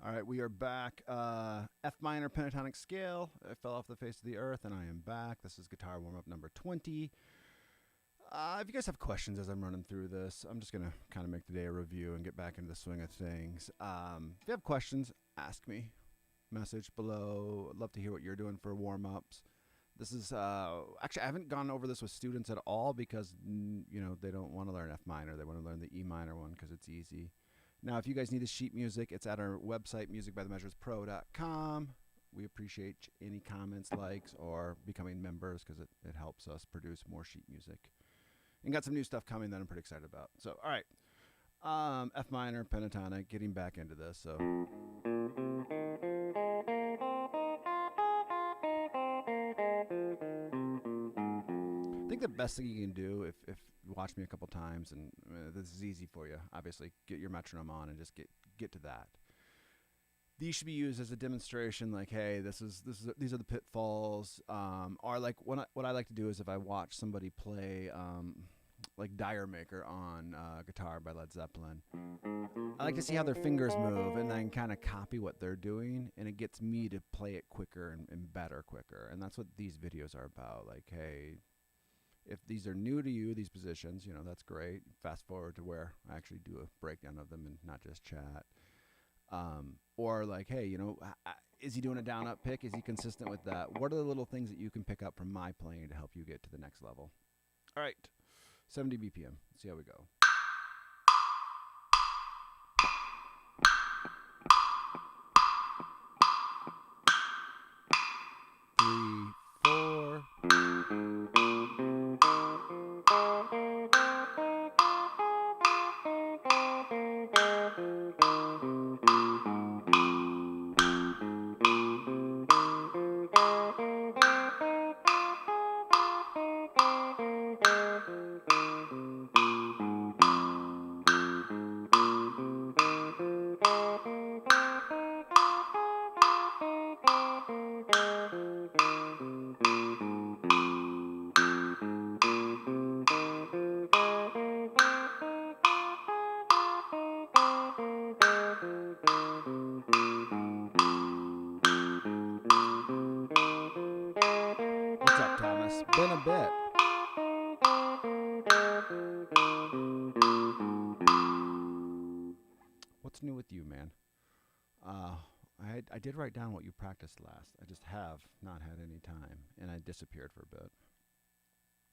All right, we are back. F minor pentatonic scale. I fell off the face of the earth, and I am back. This is guitar warm up number 20. If you guys have questions as I'm running through this, I'm just going to kind of make the day a review and get back into the swing of things. If you have questions, ask me. Message below. I'd love to hear what you're doing for warm ups. This is actually, I haven't gone over this with students at all because, they don't want to learn F minor. They want to learn the E minor one because it's easy. Now, if you guys need the sheet music, it's at our website, musicbythemeasurespro.com. We appreciate any comments, likes, or becoming members because it helps us produce more sheet music. And got some new stuff coming that I'm pretty excited about. So, all right. F minor, pentatonic, getting back into this. So. I think the best thing you can do if you watch me a couple times, and this is easy for you, obviously, get your metronome on and just get to that. These should be used as a demonstration, like, hey, these are the pitfalls. Or like what I like to do is if I watch somebody play like Dire Maker on guitar by Led Zeppelin, I like to see how their fingers move and then kind of copy what they're doing, and it gets me to play it quicker and better quicker. And that's what these videos are about. Like, hey, if these are new to you, these positions, that's great. Fast forward to where I actually do a breakdown of them and not just chat. Or like, hey, is he doing a down up pick? Is he consistent with that? What are the little things that you can pick up from my playing to help you get to the next level? All right, 70 BPM. Let's see how we go. Three, four. What's up, Thomas? Been a bit. What's new with you, man? I did write down what you practiced last. I just have not had any time, and I disappeared for a bit.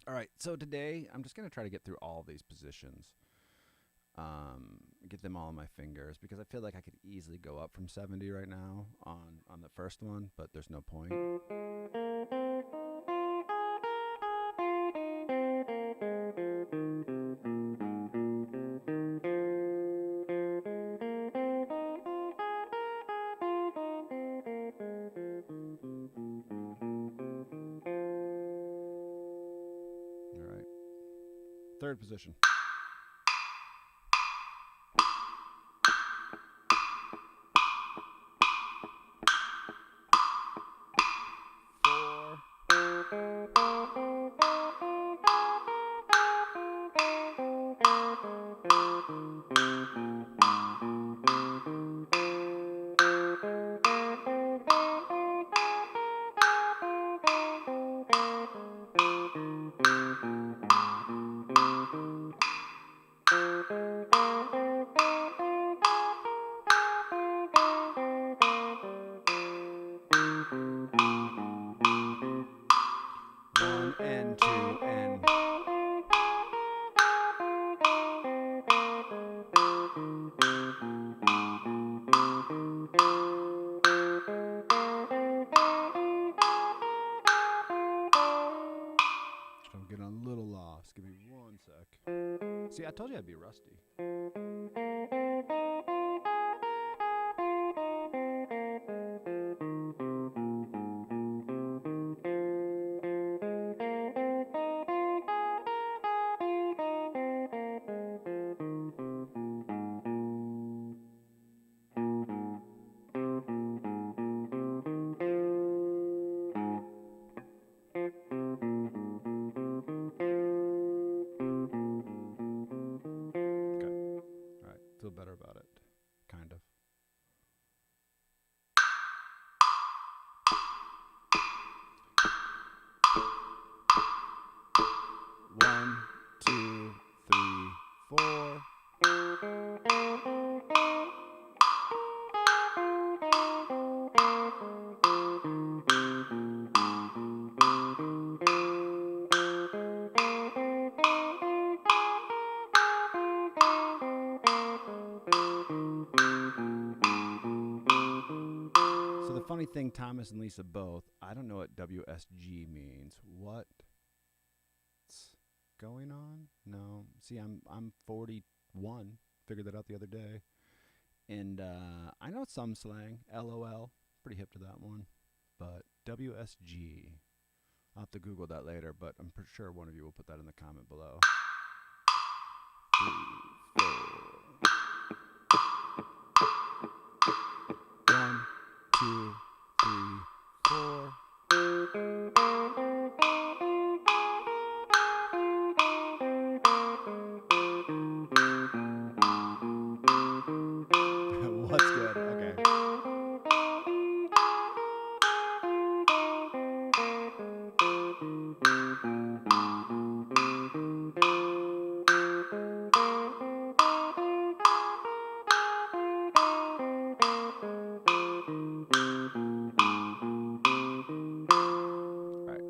All right, so today I'm just going to try to get through all these positions, get them all on my fingers, because I feel like I could easily go up from 70 right now on the first one, but there's no point. All right, third position. One and two and. I'm getting a little lost. Give me 1 sec. See, I told you I'd be rusty. Okay. funny thing, Thomas and Lisa both. I don't know what WSG means. What's going on? No. See, I'm 41. Figured that out the other day. And I know some slang. LOL. Pretty hip to that one. But WSG. I'll have to Google that later, but I'm pretty sure one of you will put that in the comment below. 3, 4. 1, 2, 3, 4. What's good? Okay.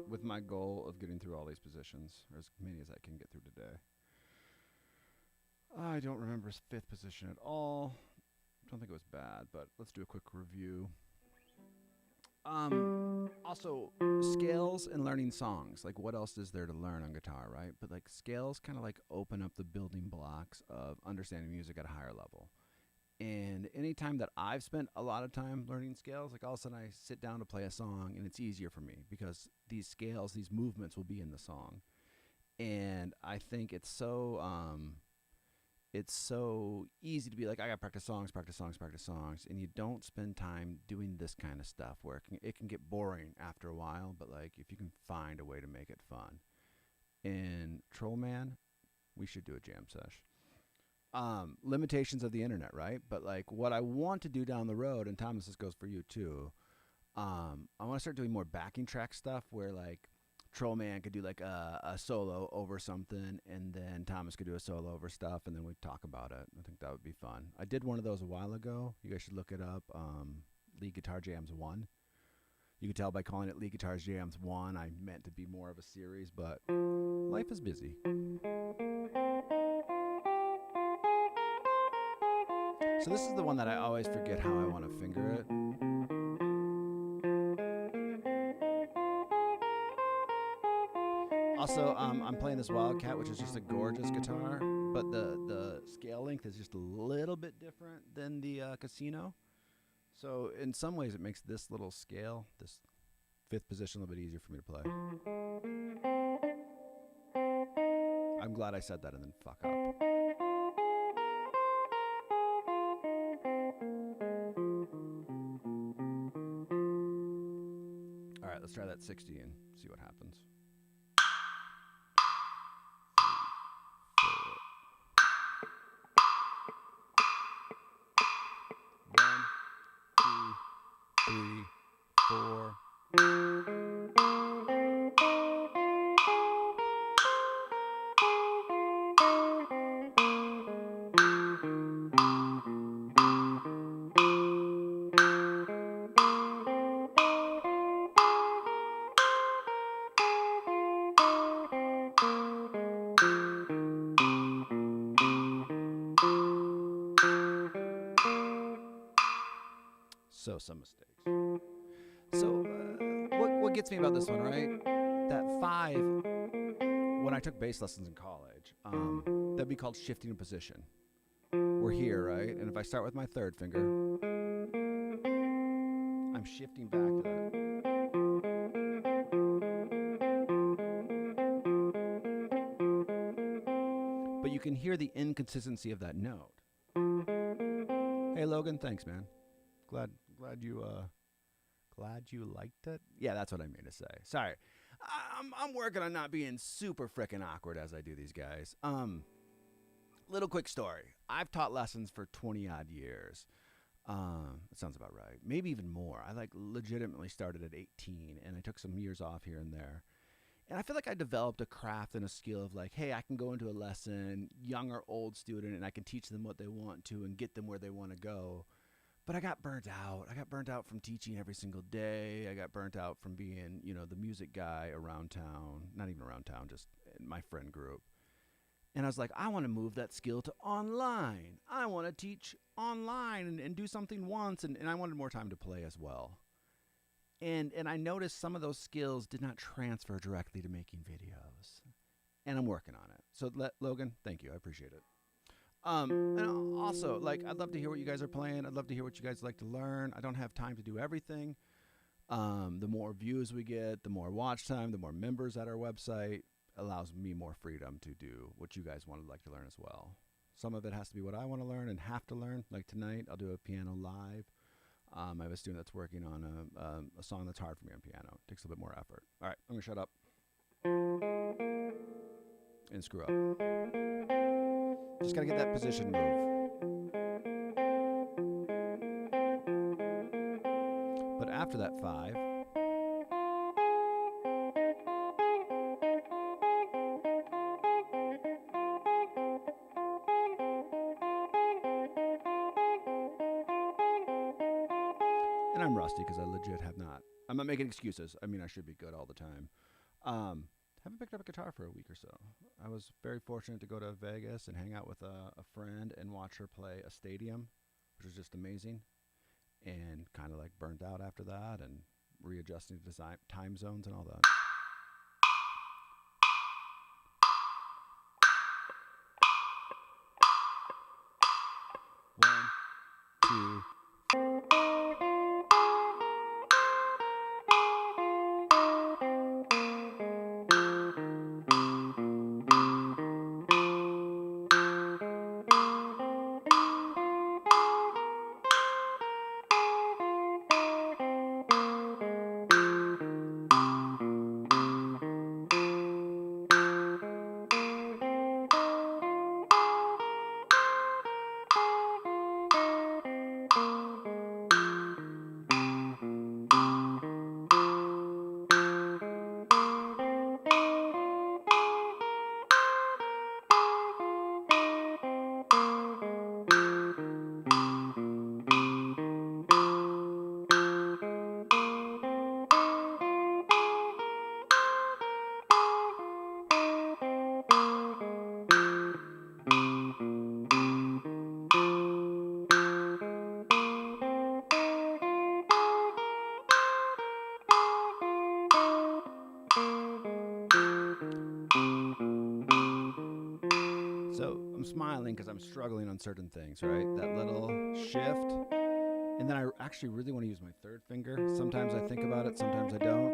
With my goal of getting through all these positions, or as many as I can get through today. I don't remember his fifth position at all. Don't think it was bad, but let's do a quick review. Also, scales and learning songs. Like, what else is there to learn on guitar, right? But, like, scales kind of, like, open up the building blocks of understanding music at a higher level. And anytime that I've spent a lot of time learning scales, like all of a sudden I sit down to play a song and it's easier for me because these scales, these movements will be in the song. And I think it's so easy to be like, I got practice songs, and you don't spend time doing this kind of stuff where it can get boring after a while, but like if you can find a way to make it fun. And Trollman, we should do a jam sesh. Limitations of the internet, right? But like what I want to do down the road, and Thomas, this goes for you too. I want to start doing more backing track stuff where like Trollman could do like a solo over something, and then Thomas could do a solo over stuff, and then we'd talk about it. I think that would be fun. I did one of those a while ago. You guys should look it up. Lead Guitar Jams 1. You can tell by calling it Lead Guitar Jams 1. I meant to be more of a series, but life is busy. So this is the one that I always forget how I want to finger it. Also, I'm playing this Wildcat, which is just a gorgeous guitar, but the scale length is just a little bit different than the Casino. So in some ways it makes this little scale, this fifth position, a little bit easier for me to play. I'm glad I said that and then fuck up. All right, let's try that 60 and see what happens. 3, 4. So some mistakes. So what gets me about this one, right? That 5, when I took bass lessons in college, that'd be called shifting a position. We're here, right? And if I start with my third finger, I'm shifting back to that. But you can hear the inconsistency of that note. Hey Logan, thanks man. Glad you liked it. Yeah, that's what I mean to say. Sorry, I'm working on not being super frickin' awkward as I do these guys. Little quick story. I've taught lessons for 20 odd years. That sounds about right. Maybe even more. I like legitimately started at 18, and I took some years off here and there. And I feel like I developed a craft and a skill of like, hey, I can go into a lesson, young or old student, and I can teach them what they want to and get them where they want to go. But I got burnt out. I got burnt out from teaching every single day. I got burnt out from being, the music guy around town. Not even around town, just in my friend group. And I was like, I want to move that skill to online. I want to teach online and do something once. And I wanted more time to play as well. And I noticed some of those skills did not transfer directly to making videos, and I'm working on it. So Logan, thank you, I appreciate it. And also, like, I'd love to hear what you guys are playing. I'd love to hear what you guys like to learn. I don't have time to do everything. The more views we get, the more watch time, the more members at our website allows me more freedom to do what you guys want to like to learn as well. Some of it has to be what I want to learn and have to learn. Like tonight, I'll do a piano live. I have a student that's working on a song that's hard for me on piano. It takes a little bit more effort. All right, I'm going to shut up and screw up. Just got to get that position move. But after that 5, and I'm rusty because I legit have not. I'm not making excuses. I mean, I should be good all the time. Haven't picked up a guitar for a week or so. I was very fortunate to go to Vegas and hang out with a friend and watch her play a stadium, which was just amazing. And kind of like burnt out after that and readjusting to time zones and all that. One, two. So I'm smiling because I'm struggling on certain things, right? That little shift. And then I actually really want to use my third finger. Sometimes I think about it, sometimes I don't.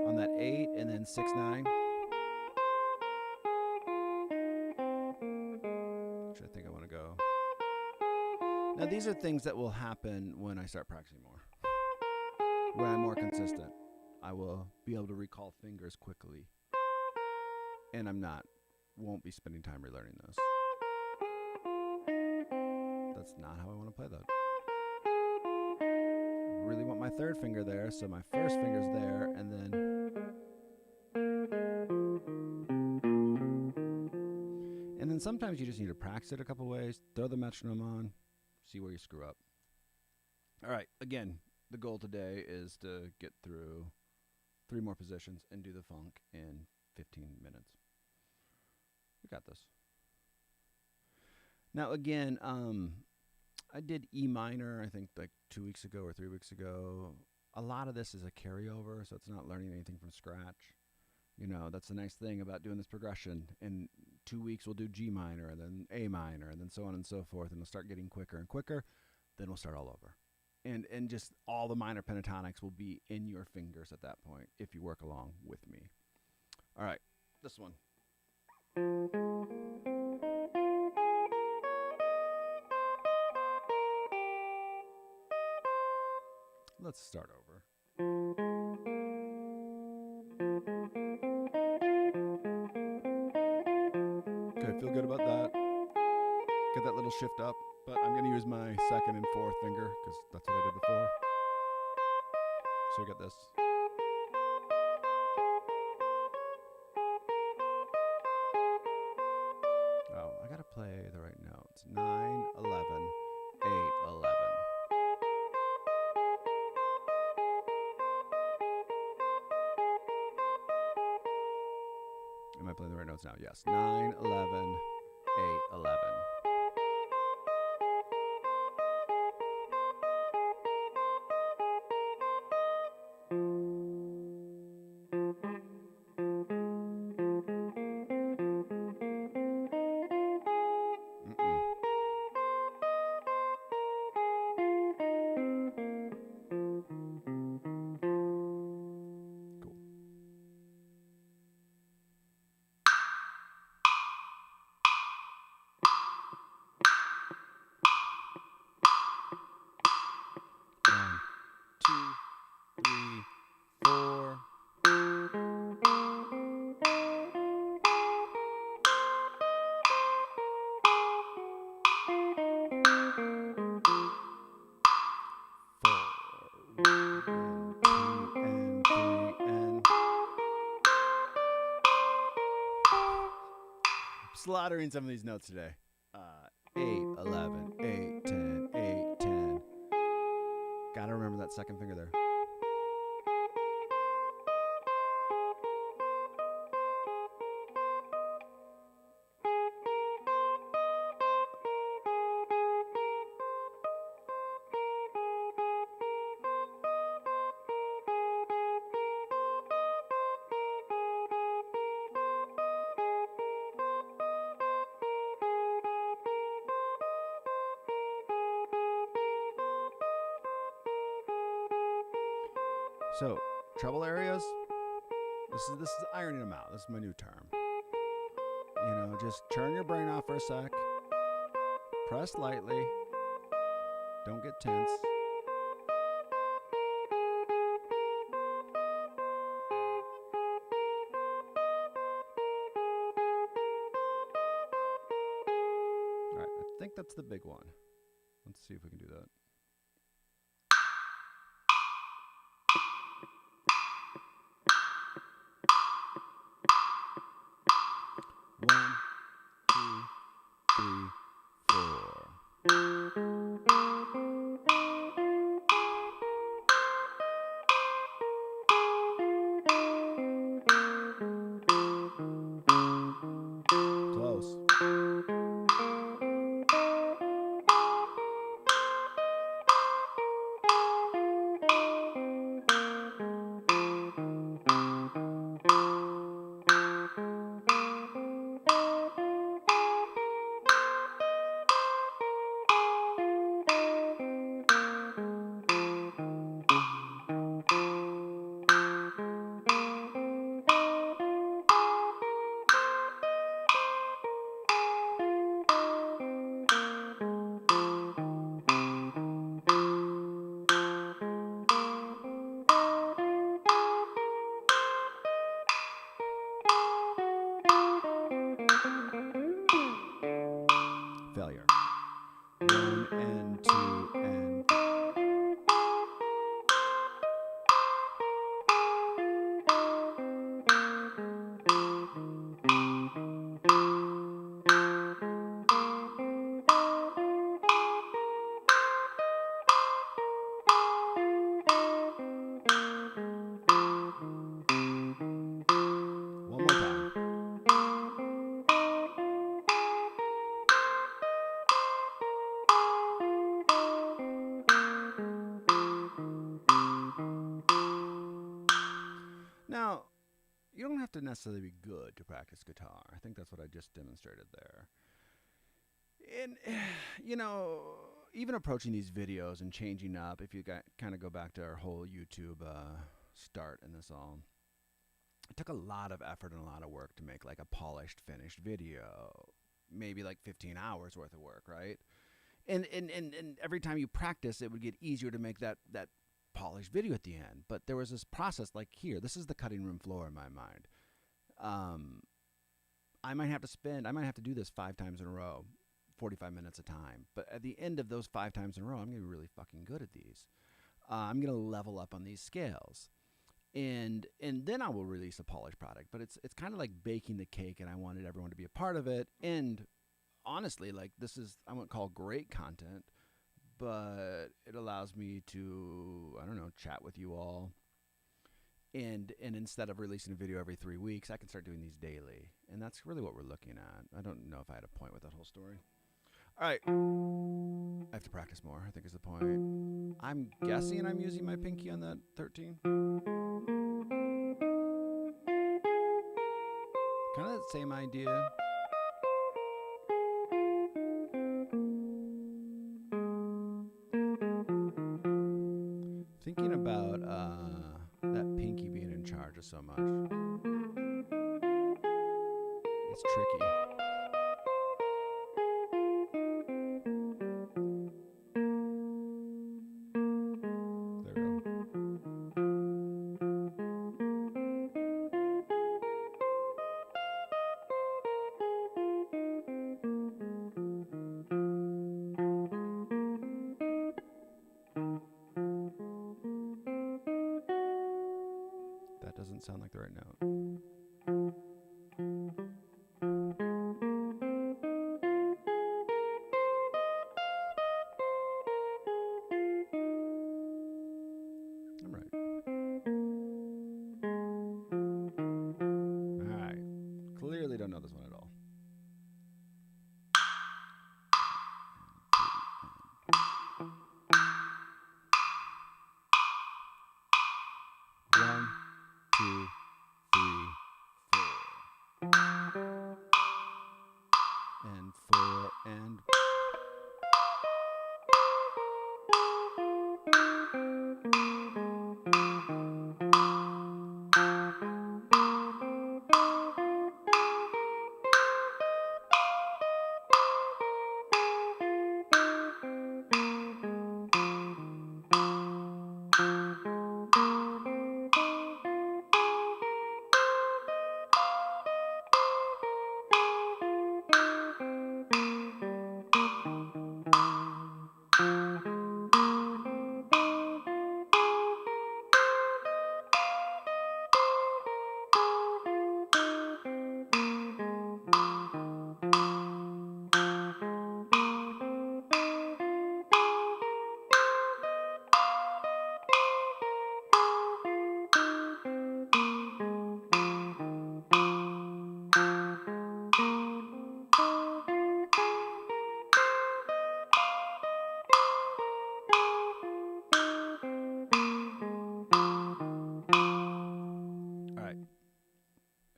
On that 8 and then 6, 9. Which I think I want to go. Now these are things that will happen when I start practicing more. When I'm more consistent. I will be able to recall fingers quickly. And won't be spending time relearning those. That's not how I want to play that. I really want my third finger there, so my first finger's there, and then sometimes you just need to practice it a couple ways, throw the metronome on, see where you screw up. All right, again, the goal today is to get through 3 more positions and do the funk in 15 minutes. We got this. Now, again, I did E minor, I think, like 2 weeks ago or 3 weeks ago. A lot of this is a carryover, so it's not learning anything from scratch. You know, that's the nice thing about doing this progression. In 2 weeks, we'll do G minor, and then A minor, and then so on and so forth, and it'll start getting quicker and quicker. Then we'll start all over. And just all the minor pentatonics will be in your fingers at that point if you work along with me. All right, this one. Let's start over. Okay, feel good about that. Get that little shift up, but I'm going to use my second and fourth finger because that's what I did before. So you got this. Oh, I got to play the right notes. 9, 11, 8, 11. Am I playing the right notes now? Yes. 9, 11, 8, 11. slaughtering some of these notes today. 8, 11, 8, 10, 8, 10. Gotta remember that second finger there. So, treble areas, this is ironing them out. This is my new term. You know, just turn your brain off for a sec. Press lightly. Don't get tense. All right, I think that's the big one. Let's see if we can do that. One, two, three, four. Close. Failure. 1 and 2 and one more time. Now, you don't have to necessarily be good to practice guitar. I think that's what I just demonstrated there. And, you know, even approaching these videos and changing up, if you kind of go back to our whole YouTube start in this all, it took a lot of effort and a lot of work to make like a polished, finished video. Maybe like 15 hours worth of work, right? And every time you practice, it would get easier to make that polished video at the end. But there was this process like here. This is the cutting room floor in my mind. I might have to do this 5 times in a row, 45 minutes a time. But at the end of those 5 times in a row, I'm going to be really fucking good at these. I'm going to level up on these scales. And then I will release a polished product. But it's kind of like baking the cake, and I wanted everyone to be a part of it. And honestly, like this is, I wouldn't call great content, but it allows me to, I don't know, chat with you all. And instead of releasing a video every 3 weeks, I can start doing these daily. And that's really what we're looking at. I don't know if I had a point with that whole story. All right. I have to practice more, I think is the point. I'm guessing I'm using my pinky on that 13. Kind of the same idea. Thinking about that pinky being in charge of so much. It's tricky. There we go. That doesn't sound like the right note. 2, 3, 4. And 4 and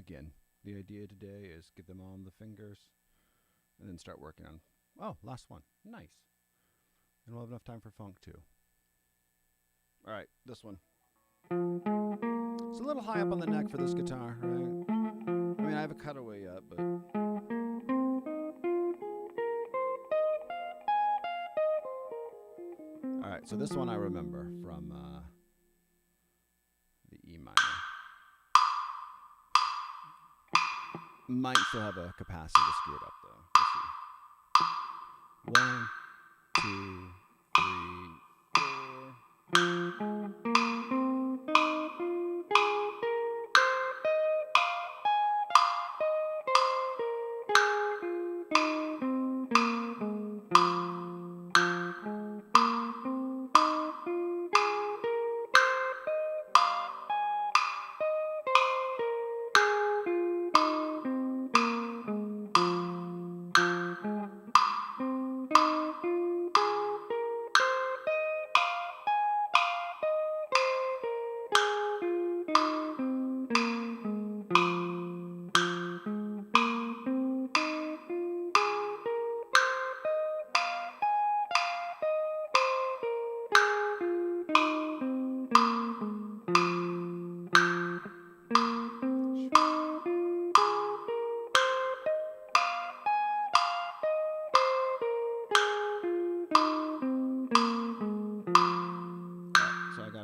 again, the idea today is get them all on the fingers and then start working on, oh, last one. Nice. And we'll have enough time for funk too. All right, this one. It's a little high up on the neck for this guitar, right? I mean, I have a cutaway yet, but... All right, so this one I remember from the E minor. Might still have a capacity to screw it up, though. Let's see. 1, 2, 3, 4.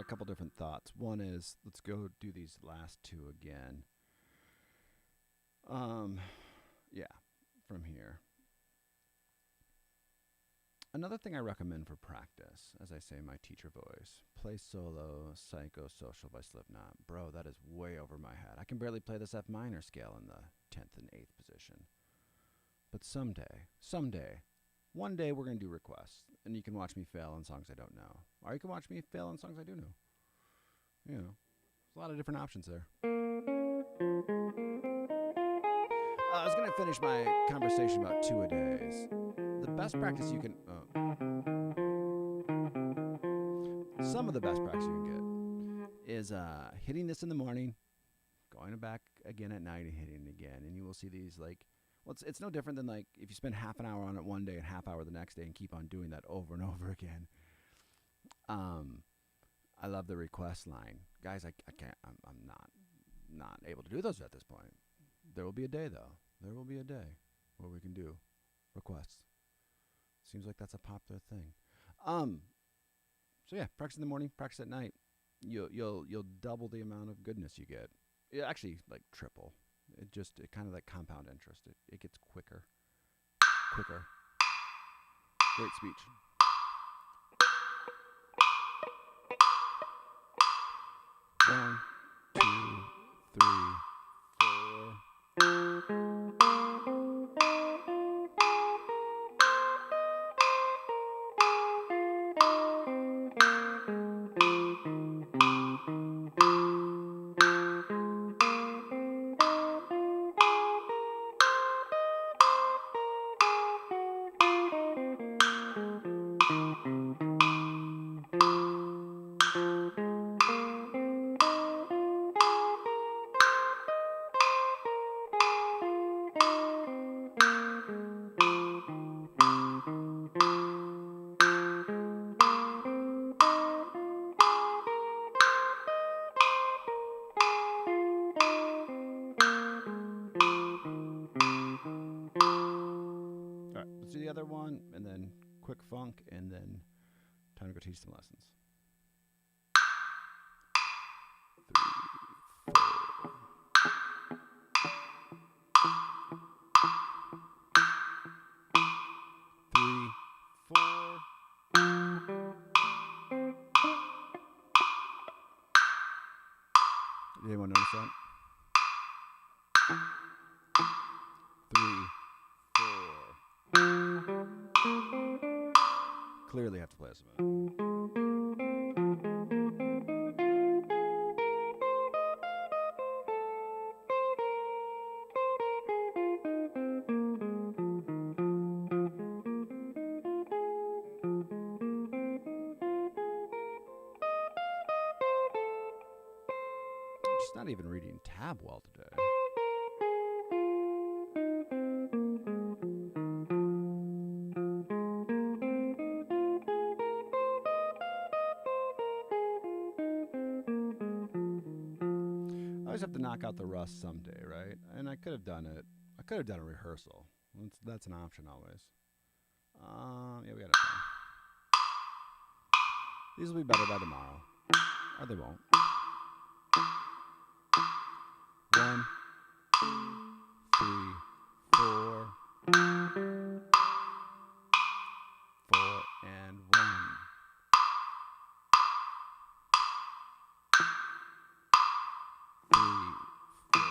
Couple different thoughts. One is, let's go do these last two again. Yeah, from here. Another thing I recommend for practice, as I say in my teacher voice, play solo Psychosocial by Slipknot. Bro, that is way over my head. I can barely play this F minor scale in the 10th and 8th position. But someday, one day we're going to do requests, and you can watch me fail on songs I don't know. Or you can watch me fail on songs I do know. You know, there's a lot of different options there. I was going to finish my conversation about 2-a-days. The best practice you can... some of the best practice you can get is hitting this in the morning, going back again at night and hitting it again. And you will see these, like... Well, it's no different than, like, if you spend half an hour on it one day and half hour the next day and keep on doing that over and over again. I love the request line. Guys, I can't... I'm not able to do those at this point. There will be a day, though. There will be a day where we can do requests. Seems like that's a popular thing. So yeah, practice in the morning, practice at night. You'll double the amount of goodness you get. It actually, like, triple. It kind of like compound interest. It gets quicker. Great speech. One, 2, 3, 4. funk, and then time to go teach some lessons. 3, 4. Did anyone notice that? 3, 4. Clearly have to play us a minute. Just not even reading tab well today. I always have to knock out the rust someday, right? And I could have done it. I could have done a rehearsal. That's an option always. Yeah, we got time. These will be better by tomorrow. Or they won't. 1, 3, 4. 4 and 1. 3, 4.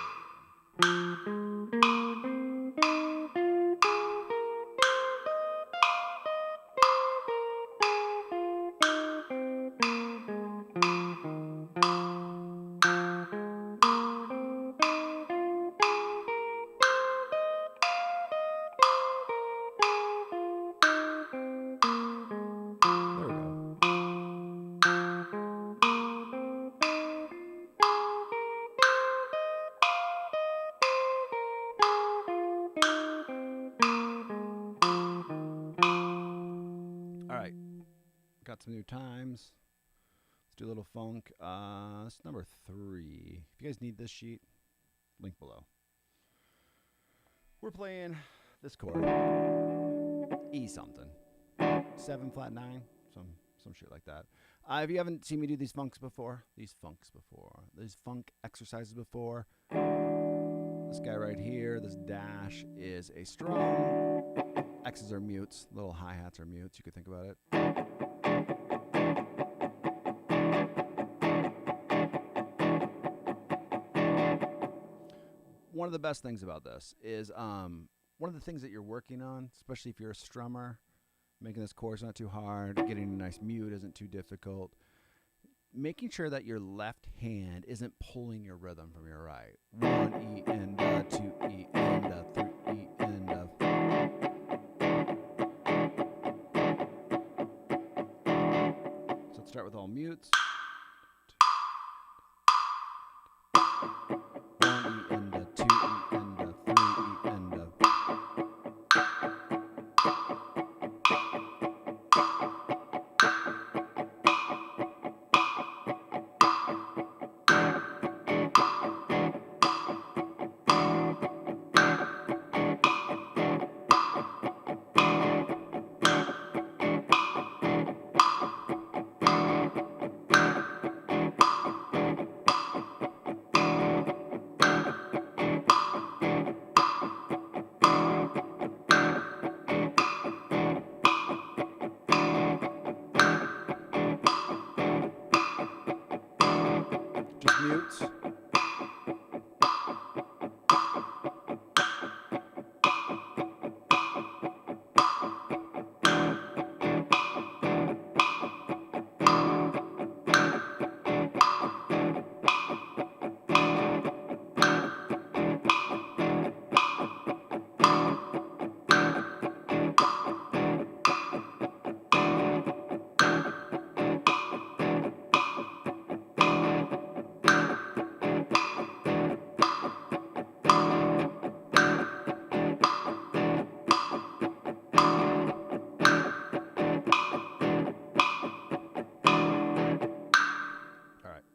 Got some new times. Let's do a little funk. This is number 3. If you guys need this sheet, link below. We're playing this chord. E something. 7 flat 9. Some shit like that. If you haven't seen me do these funk exercises before, this guy right here, this dash is a strum. X's are mutes. Little hi-hats are mutes. You could think about it. One of the best things about this is one of the things that you're working on, especially if you're a strummer, making this chorus not too hard, getting a nice mute isn't too difficult, making sure that your left hand isn't pulling your rhythm from your right. 1 E and 2 E and 3 E and So let's start with all mutes. 1 E and 2 E and 3 E and just mutes.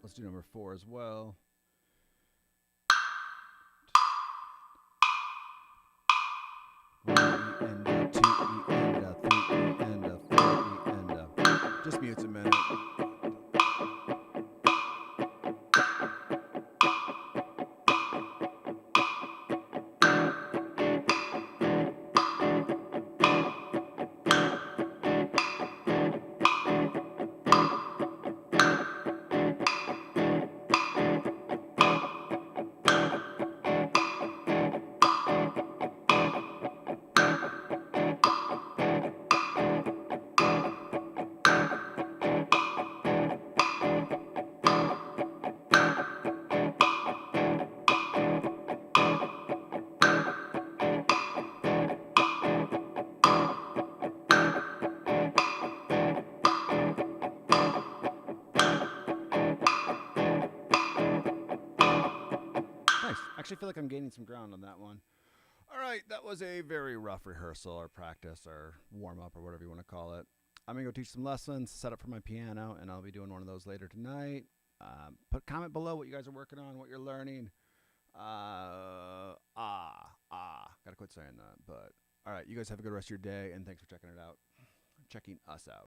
Let's do number 4 as well. One E and 2 E and 3 E and 4. Just mutes a minute. Nice. Actually, feel like I'm gaining some ground on that one. All right, that was a very rough rehearsal or practice or warm up or whatever you want to call it. I'm gonna go teach some lessons, set up for my piano, and I'll be doing one of those later tonight. Put comment below what you guys are working on, what you're learning. Gotta quit saying that. But all right, you guys have a good rest of your day, and thanks for checking us out.